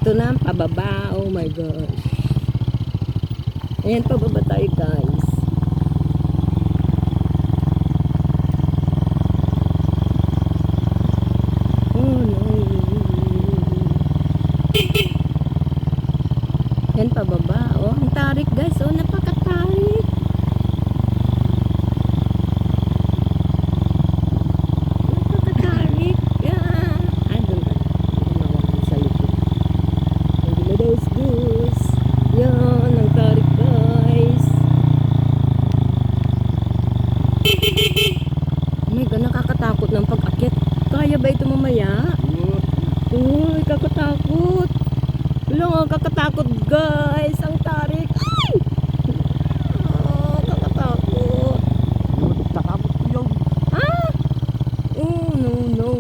Ito na ang pababa. Oh my gosh. Ayan, pababa tayo guys. Oh no. Yan pababa. Oh, ang tarik guys. Oh, napakatarik. Napakatarik. Yeah. Ay, doon ka. Tumawag sa likod. Hindi na those goose. Yan, ang tarik guys. Oh my God, nakakatakot ng pag-akit. Kaya ba ito mamaya? Uy, kakatakot. Wala nga, kakatakot guys. Ang tarik. Ay! Oh, kakatakot. Takabot ko yung. Ha? Oh, no, no.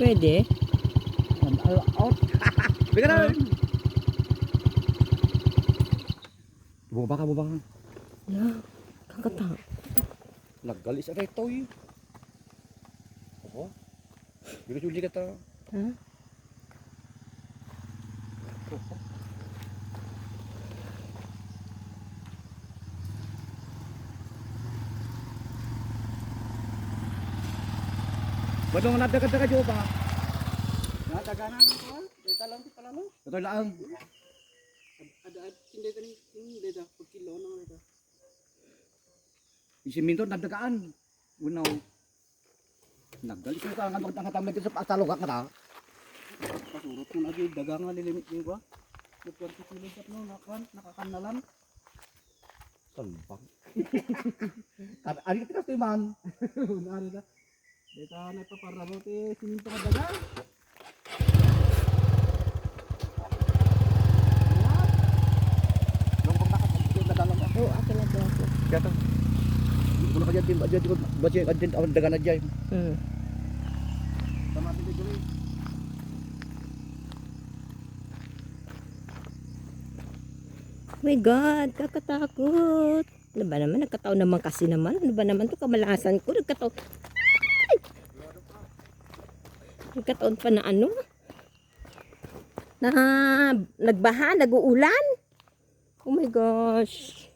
Pwede? Out. Bika na. Bumaba ka, bumaba ka. Yeah, kakatakot. Naggalis sa reto eh. Oo. Juli ka ta. Ha? Badong nadaga-daga jo ba? Nataganan ko, data lang ti pala no. Ito lang. Ada hindi da pag kilo nang ito. Isiminto nadagaan. Unaw. Naggalis ka nga magtangatamed sa patalog ka ta. Pasurot mo na gyud daga nga lilimit din ko. 20 kilo kat no nakakanalan. Salbang. Ari kita sa man. Unari da. Data na paparamo ti siminto nga daga. Lombong nakapagod na dalang. Oh, akin na dyan. Gato. Kuno ka dyan din ko bache adin awan daga na jay. Tama ti diri. Oh my God, kakatakot. Ano ba naman? Nagkataon naman kasi naman. Ano ba naman to kamalasan ko? Nagkataon. Ay! Nagkataon pa na ano? Na nagbaha, nag-uulan. Oh my gosh.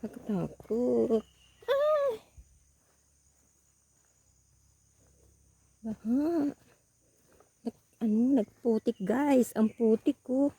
Kakatakot. Ah! Baha. Nagputik guys. Ang putik ko.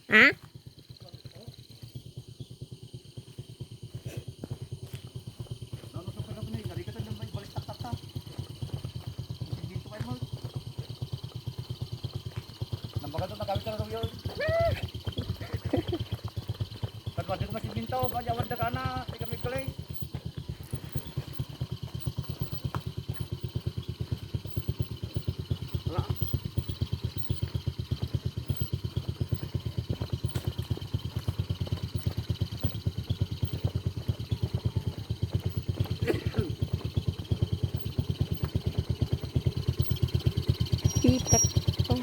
Ha? Nambaga na kami ka na yun. Pagwadi ko masih minto, pagawad na ka na, di kami kulay. Wala. Pitak pa.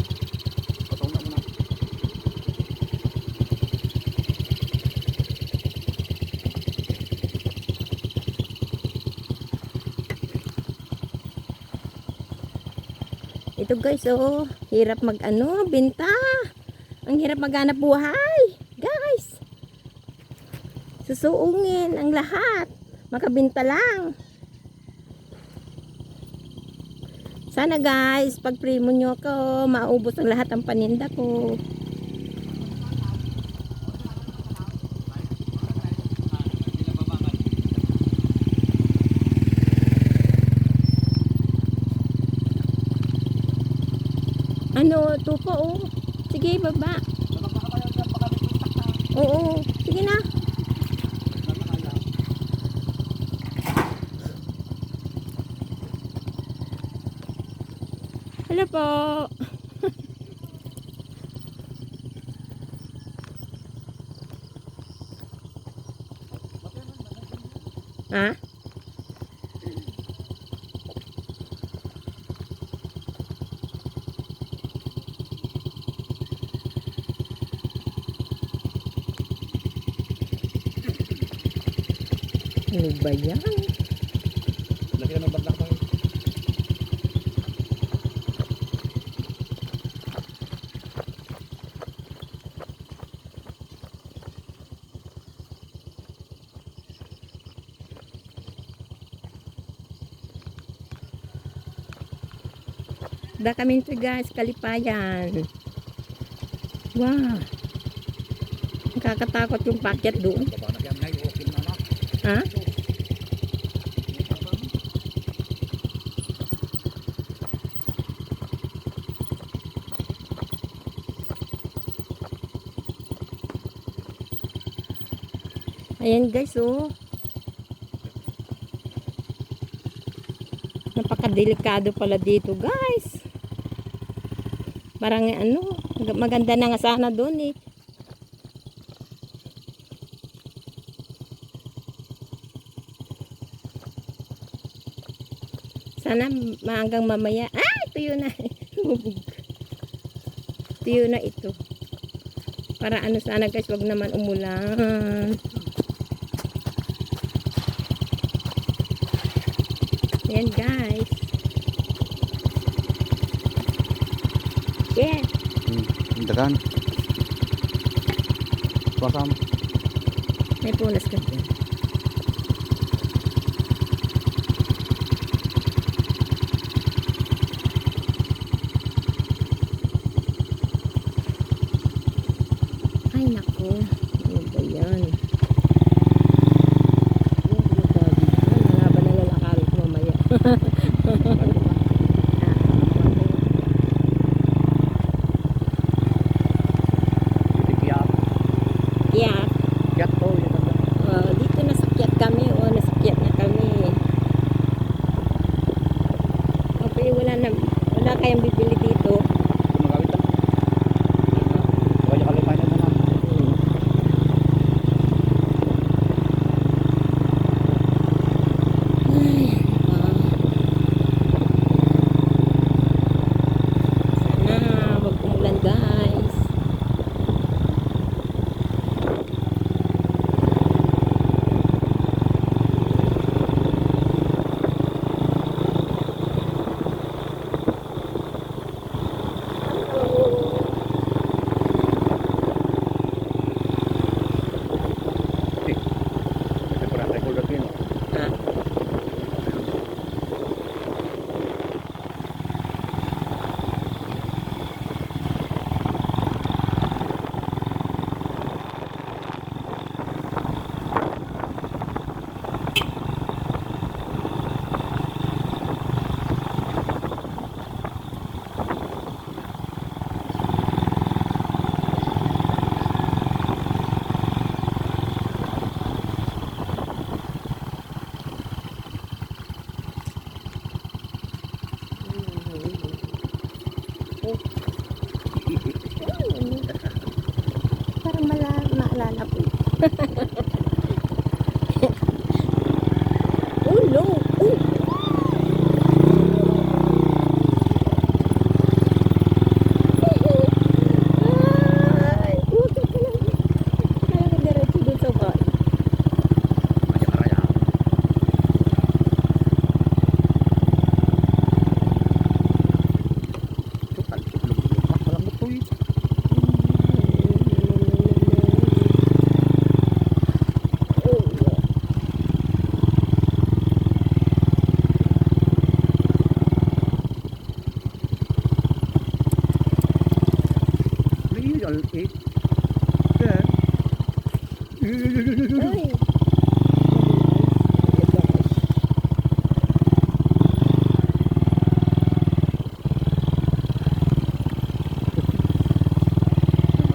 Patong na muna. Ito guys, oh, hirap benta. Ang hirap maghanap buhay. Guys, susuungin ang lahat. Makabenta lang. Sana guys, pag primo nyo ako, maubos ang lahat ang paninda ko. Ano, tupo oh. Sige, baba. Oo, sige na. Hello po. Ha? Ano ba yan? Laki na ng baglang pa. Da kami ito guys, Kalipayan. Wow. Nakakatakot yung packet doon. Baba na yan, ngayon, okay na na. Ha? Ayan guys, oh. Napakadelikado pala dito guys. Parang ano, maganda na nga sana doon eh. Sana hanggang mamaya. Ah, tuyo na. Tuyo na ito. Para ano sana guys, wag naman umulan. Ayan guys. Yeah. Dagan. Pasam. May punas ka dyan. Ay nako. Ano ba yan? Mga ba nalalakarin ko mamaya? Yeah. Yak to, yun ang Dito nasakyat kami. O, nasakyat na kami. Okay, wala kayang bibili dito. magawit na. Kaya kalipayan na naman. Ay, sana wag umulan guys. Kasi parang record natin. Ha? Parang maalala ko. Oh no! Oh! Ay! Huwag ka lang. Kaya diretso dun sa bar. Masya karaya. Al-8. Yan. Ay.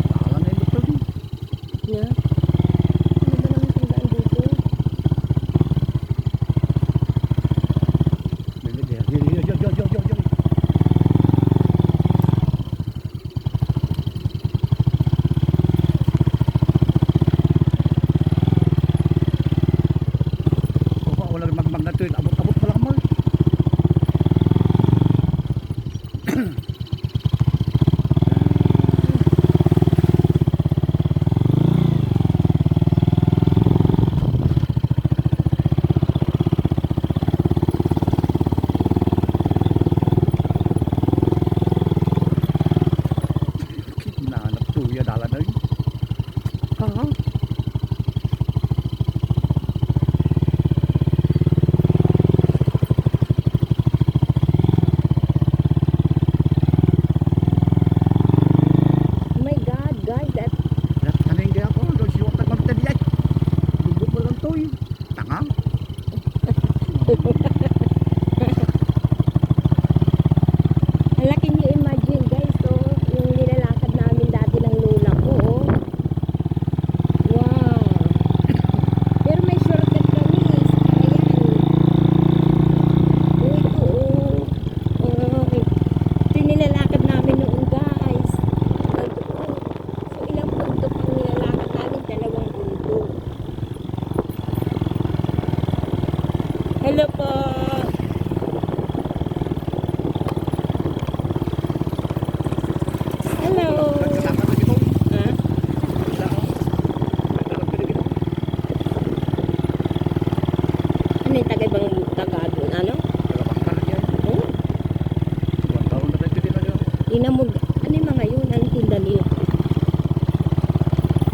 Nakaala na yung motor din. Yeah. Ano ba naman tandaan dito? Yan. Wala rin magmag na ito yun. Abot-abot pa lang mo. Nahanap tuya dala na yun. Oo. Oh my God, guys, that Kaning di ako. Doon siya ka magtadi ay. Dugod mo lang to yun. Tanga. hala, can you imagine guys, so yung nilalakad namin dati ng lola ko, oh. Wow. Pero may shortcut kami, ayan. Oh, ito, oh. Oh, ito yung nilalakad namin noon guys. Ito, oh. So ilang bundok ang nilalakad namin? 2 bundok. Hello po. Hello. Nagkasama na dito. Ha? Wala ako. Nagkaroon ka na dito. Ano yung taga-ibang taga doon? Ano? Nagkabang ka na dyan. Oh, Buwan taon na tayo dito na dyan. inamog. Ano yung mga yun? Ano tinda nila?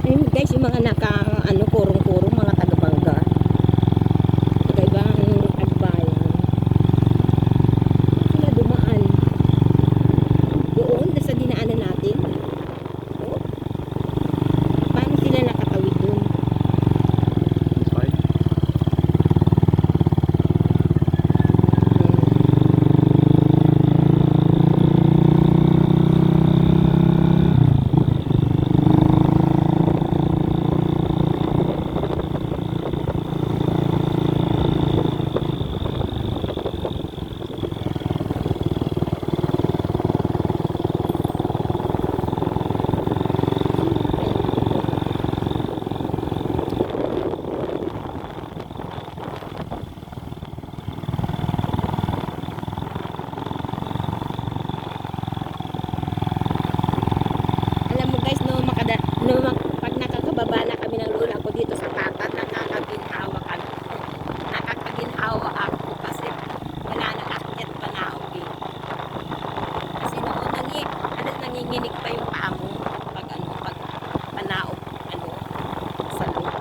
Ayun guys, yung mga naka, ano, kurong-kurong, mga taga-bangga. Taga-ibang agbayan. Sila dumaan. Doon, sa dinaanan natin. Oh. Paano sila nakatawid doon? Bye. Alam mo guys, pag nakakababa na kami ng lola ko dito sa patat, nakakaginhawa kami. Nakakaginhawa ako kasi wala nang akyat pa na ako eh. Kasi noon nanginginig pa yung paa mo pag panaog, sa loob.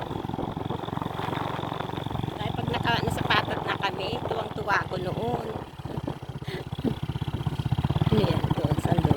Dahil pag nasa patat na kami, tuwang-tuwa ako noon. Ano yan, doon sa loob.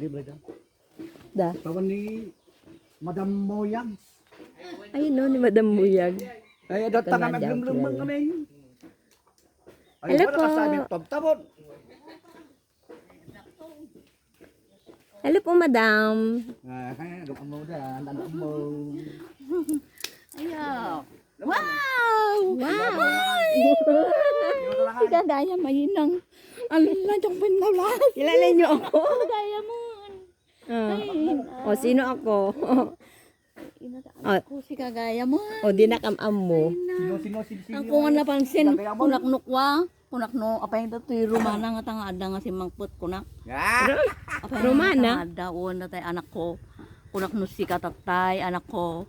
Tadi belajar. Da. Kawan ni Madam Moyang. Ayun no, ni Madam Muyag. Ay, datang Ito na kami daw, belum kilala. kami. Ay, Hello wala po. ka sabi, tabon. Hello po, Madam. Doon mo dan, anak mo. Ayaw. Wow! Wow! Daya mainang. Allah, yung pinawala. Kilala niyo ako? Daya mo. O, sino ako? Inataan ko si kagaya mo. O, dinakam-am mo. Sino. Ang kung napansin, kunaknukwa. Kunakno, apay ito yung rumana nga tangada nga si Mangput kunak. Apay Romana? Tangada, na tayo anak ko. Kunakno si katatay, anak ko.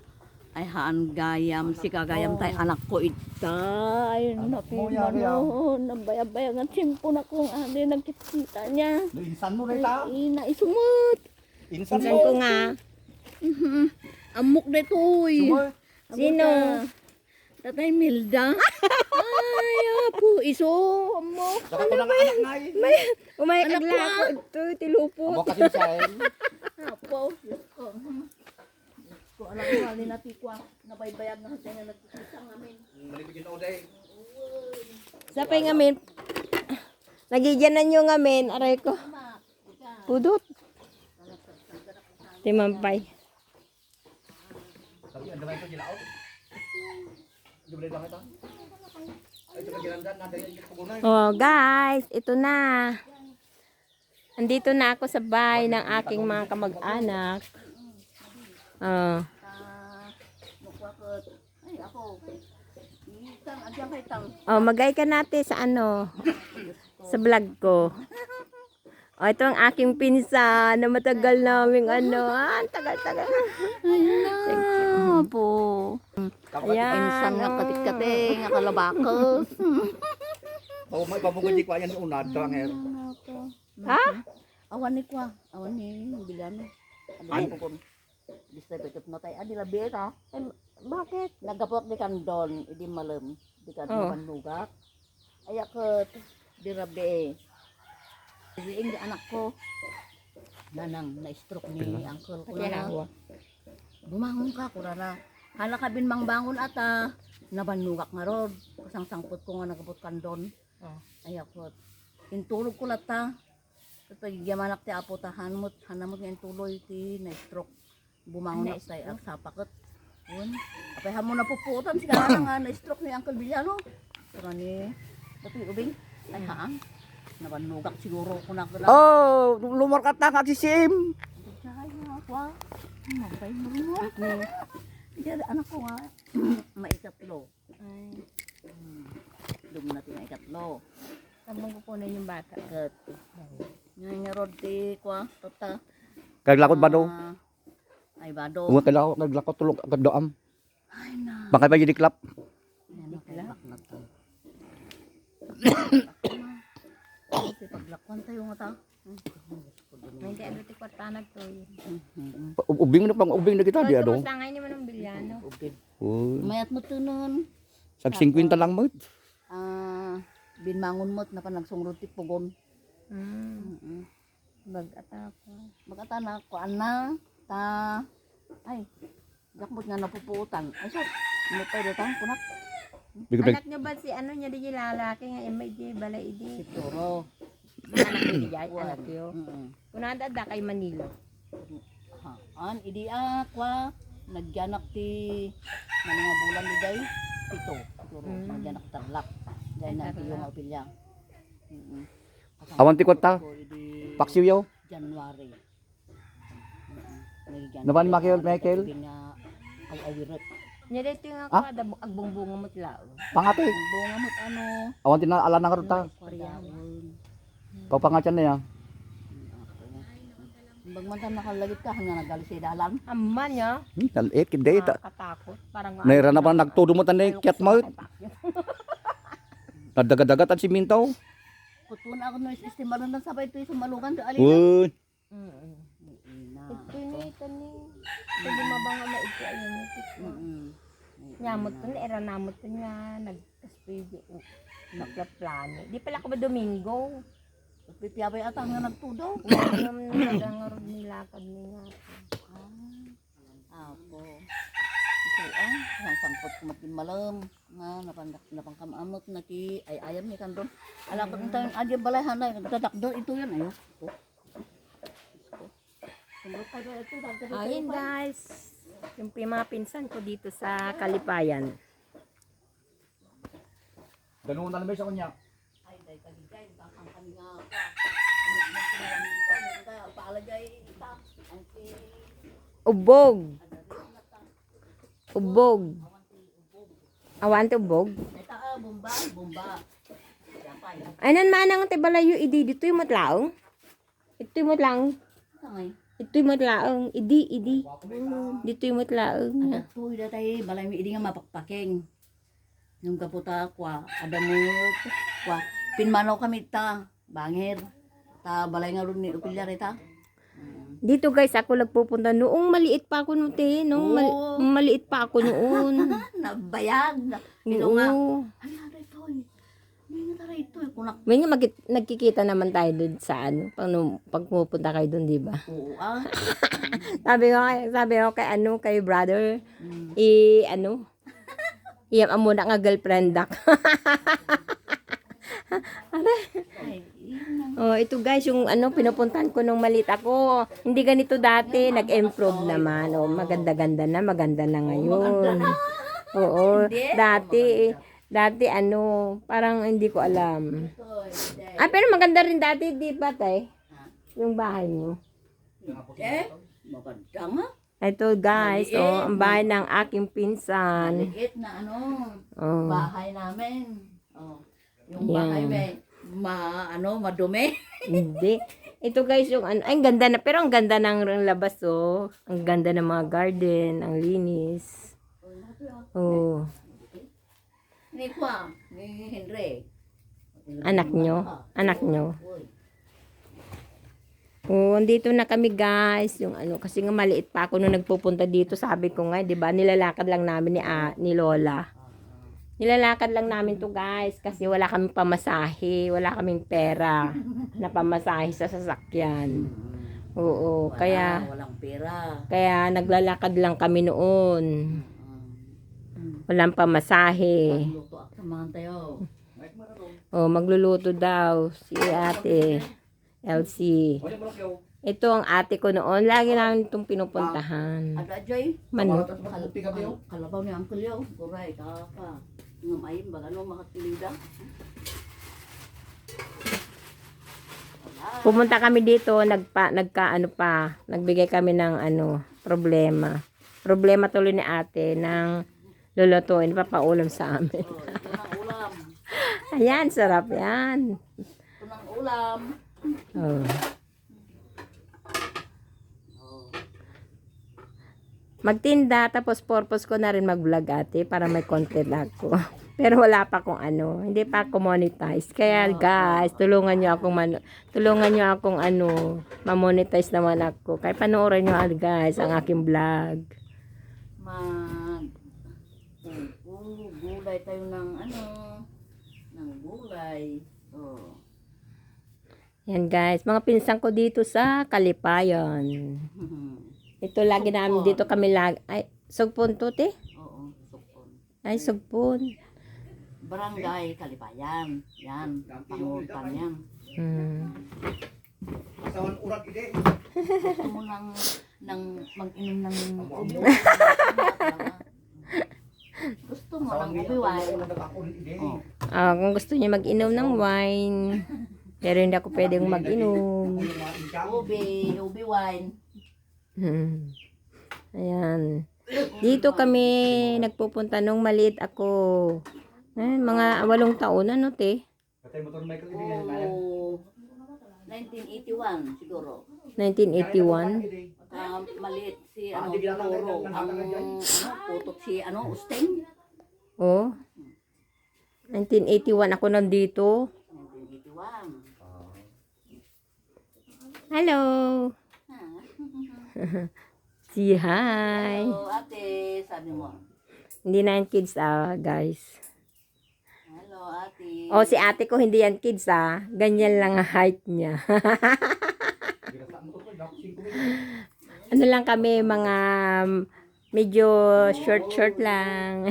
Ay haan gayam, si kagayam tayo anak ko itay. Napimano, nabayabayangan simpo na kung ano nagkita niya. Insan mo rin ta. Inaisumot. Insan Saan ko nga? Amok na ito eh. Sumot. Sino? Tatay Milda. Ay, apo, iso. Amok. Saka ko lang anak nga eh. Umay Anak agla ko, ko. Ito, tilupot. Amo kasi sa el. Apo. Diyos ko. Diyos ko, alam ko, halin natin ko. Nabaybayag na sa na nagkikita namin. Malibigyan ako dahil. Sa pay ngamin. Nagigyanan nyo ngamin. Aray ko. Pudot. Timampay. Sabi, ang damay ko gilaot. Di ba lang ito? Ay, ito kagilandan, nanday yung pagunay. Oh, guys, ito na. Andito na ako sa bahay ng aking mga kamag-anak. Oh. Mukwakot. Ay, ako. Itang, adyan kay tang. Oh, magay ka natin sa ano, sa vlog ko. Oh, ito ang aking pinsan na matagal naming ano. Ang tagal-tagal. Ayun po. Ayan. Insan nga katik-kati, nga kalabakos. Oh, may pabungod di ko ayan yung unad, tranger. Ha? Awan ni kwa, awan ni Biliano. Ay, po kon. Bisa pikit na tayo. Adi labi ta. Bakit? Nagapot di kan don, idi malam. Di kan Oh. panlugak. Ayak ke di rabi. Diing di anak ko. Nanang na-stroke ni uncle ko na. Bumangon ka, kurara. Hala ka bin mangbangon ata. Nabanlugak nga rod. Kusang sangpot ko nga nagapot kan don. Ayak ko. Intulog ko lata. Ito yamanak ti apo ta hanmot nga tuloy ti na-stroke. Bumangon na say ang sapakot. Yun. Apay hamo na puputan sigara nga na-stroke ni Uncle Villano. Pero ni dati ubing ay haang. Nabanlugak siguro ko na kala. Oh, lumar ka tanga si Sim. Ay, ako. Mabay mo rin. Diyan anak ko nga maikatlo. Ay. Dum natin na ikatlo. Sabang kukunin yung bata. Kat. Ngayon nga rod ti kwa tota. Kaglakot ba daw? Ay bado. Kung kaglakot tulog agad doam. Ay na. Bakit ba yung diklap? Na to. Kasi paglakwan tayo nga ta. May di ano ti kwartanag to. Ubing na pang ubing na kita di ano. Sangay naman ng bilyano. Oh, Mayat mo to nun. sag 50 lang mo. Binmangon mo't na pa nagsungrot ti pugon. Bag-atako. Magkatana ko ana ta ay gakbot nga napuputan. Ay so, mo tayo datang kunak Bigay Anak nyo ba si ano niya di lalaki nga imay di balay di. siguro. Anak nyo di jay, anak nyo. Kunada da kay Manila. Ha, an idi akwa nagyanak ti mga bulan ni day pito. Siguro nagyanak tarlak. Dahil na ti yung apilya. Awan ti kwarta. Paksiw yaw. January. Naman Michael. Awirat. Nya dito nga Ah? ko ada agbungbunga mo tilao. Pangate. Bunga mo't ano. Awan ti na ala na karuta. Pariyahon. Pau pangatyan na ya. Bagmantan nakalagit ka hanggang nagalis sa dalan. Amman niya. Dalit kinde ta. Katakot. Parang Naira na pa nagtudo mo tanay kiat mo. Nadagat-dagat at siminto. Putun ako no sistema ron ng sabay ito sa malugan do alin. Uy. Ito ni kani. Ito bumabang nga ito ayun ito. Nyamot ko na era namot ko nga nagkaspay. Plano. Di pala ko ba Domingo? pipiyabay ata nga nagtudaw. Nagangarod nilakad niya. Apo. Ito ang sangkot ko matin malam. Nga, napang kamamot na ki ay ayam ni kandon. Alam ko nung tayo, adya balay hanay, nagtatakdo, ito yan, ayo. Ayun guys, yung mga pinsan ko dito sa Kalipayan. Ganun na naman sa kanya. Ay, dahil kaligay, bakang kami nga pa. Paalagay, ita. Ang Ubog. Ubog. Awan to ubog. ita, bomba, bomba. Yapay. Anan manang te balayo idi dito yung matlaong. Ito yung matlaong. Tangay. Ito yung matlaong. Idi. Dito yung matlaong. Ada tuh ida tayo, balay mi idi nga mapakpaking. Yung kaputa kwa, ada mo kwa. Pinmanaw kami ta, bangir. Ta balay nga ron ni upilyar ita. Dito guys, ako nagpupunta noong maliit pa ako noon te. Nung maliit pa ako noon. Nabayag. Ilo nga. Oo. Ay, aray to eh. May nga taray to eh. Kunak. May nga nagkikita naman tayo doon sa ano, pag pupunta kayo doon, di ba? Oo ah. Sabi ko kay brother, iyam muna nga girlfriend dak. Ay, yun Oh, ito guys, yung pinupuntahan ko nung maliit ako. Hindi ganito dati, nag-improve naman. Oh, maganda na ngayon. Oo, dati parang hindi ko alam. Ah, pero maganda rin dati, di ba, tay? Yung bahay niyo. eh. Maganda nga. Ito guys, ang bahay ng aking pinsan. Maliit na Oh. bahay namin. Oh. Yung Yan. bahay may madumi. Hindi. Ito guys, yung ay, ang ganda na, pero ang ganda ng labas, oh. Ang ganda ng mga garden, ang linis. Oh. Ni Kwa, ni Henry. Anak nyo. Uy. Oh, andito na kami guys. Yung kasi nga maliit pa ako nung nagpupunta dito. Sabi ko nga, 'di ba? Nilalakad lang namin ni Lola. Nilalakad lang namin to guys kasi wala kaming pamasahe, wala kaming pera na pamasahe sa sasakyan. Oo, Walang pera. kaya naglalakad lang kami noon. Walang pamasahe. Luto ako mga tayo. Oh, magluluto daw si Ate Elsie. Ito ang ate ko noon. Lagi namin itong pinupuntahan. Ada Joy. Manok. Kalabaw ni Uncle Yo. Kuray, kaka. Ngam ayun ba makatulida? Pumunta kami dito, nagbigay kami ng problema. Problema tuloy ni ate ng lulutuin, papaulam sa amin. Ito ng ulam. Ayan, sarap yan. Ito ng ulam. Oh. Magtinda, tapos purpose ko na rin mag-vlog ate para may content ako. Pero wala pa akong hindi pa ako monetize. Kaya guys, tulungan niyo akong ma-monetize naman ako. Kaya panoorin niyo guys ang aking vlog. Gulay tayo ng ng gulay. Oh. Yan guys, mga pinsan ko dito sa Kalipayan. Ito lagi namin dito kami ay sugpon to te? Oo, sukon. Ay sugpon. Barangay Kalipayan. Yan, pangutan yan. Asawan urat ide. Gusto mo mag-inom ng ubi. Gusto mo ng ubi wine. Kung gusto niya mag-inom ng wine, pero hindi ako pwedeng mag-inom. Ubi wine. Ayan. Dito kami nagpupunta nung maliit ako. Mga 8 taon na te. Oh, 1981 siguro. 1981. Maliit si Toro. Putok si Usteng. Oh. 1981 ako nandito. 1981. Hello. Say hi. Hello, ate, sabi mo. Hindi na yung kids guys. Hello, ate. ate. O, si ate ko hindi yan kids ah. Ganyan lang ang height niya. Ano lang kami, mga medyo short lang.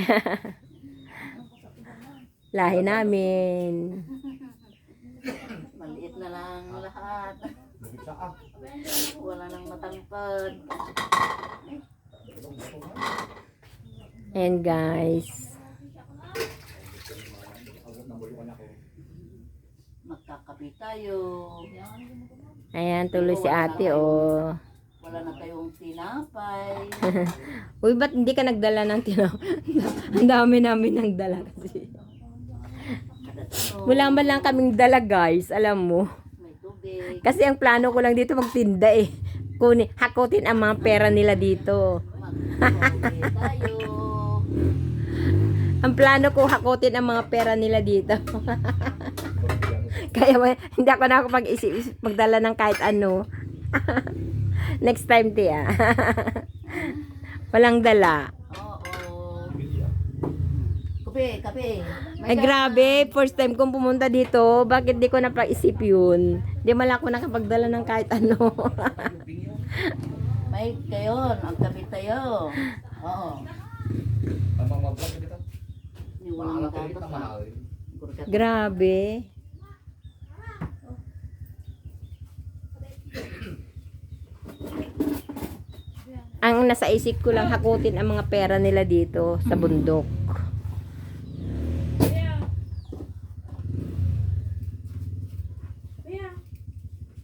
Lahi namin. Maliit na lang lahat. Wala nang matangkad. And guys, Magkakape tayo. ayan tuloy si ate oh. Wala na tayong tinapay. Uy, ba't hindi ka nagdala ng Ang dami namin nagdala kasi. Wala man lang kaming dala guys, alam mo. May tubig. Kasi ang plano ko lang dito magtinda eh. Hakutin ang mga pera nila dito. Magkakape tayo. Ang plano ko hakutin ang mga pera nila dito. Kaya hindi ako nakapag-isip magdala ng kahit ano. Next time tiya. Walang dala. Oo. Kape. Ay grabe, first time kong pumunta dito. Bakit di ko napag-isip yun? Di mala ako nakapagdala ng kahit ano. May kayo, magkape tayo. Oo. Hindi walang magatas ha. Grabe. Ang nasa isip ko lang hakutin ang mga pera nila dito sa bundok.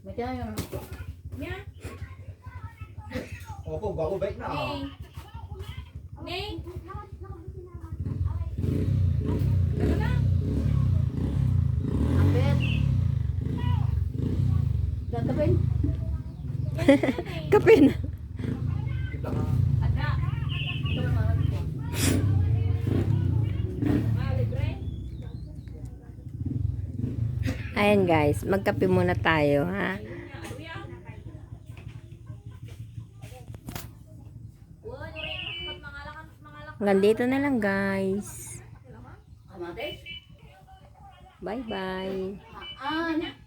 May tayo. Opo, bago bike na. Kapit. Gagawin. Kapin. Ayan guys, magkape muna tayo ha. Hanggang dito na lang guys. Kamate. Bye bye. Maan.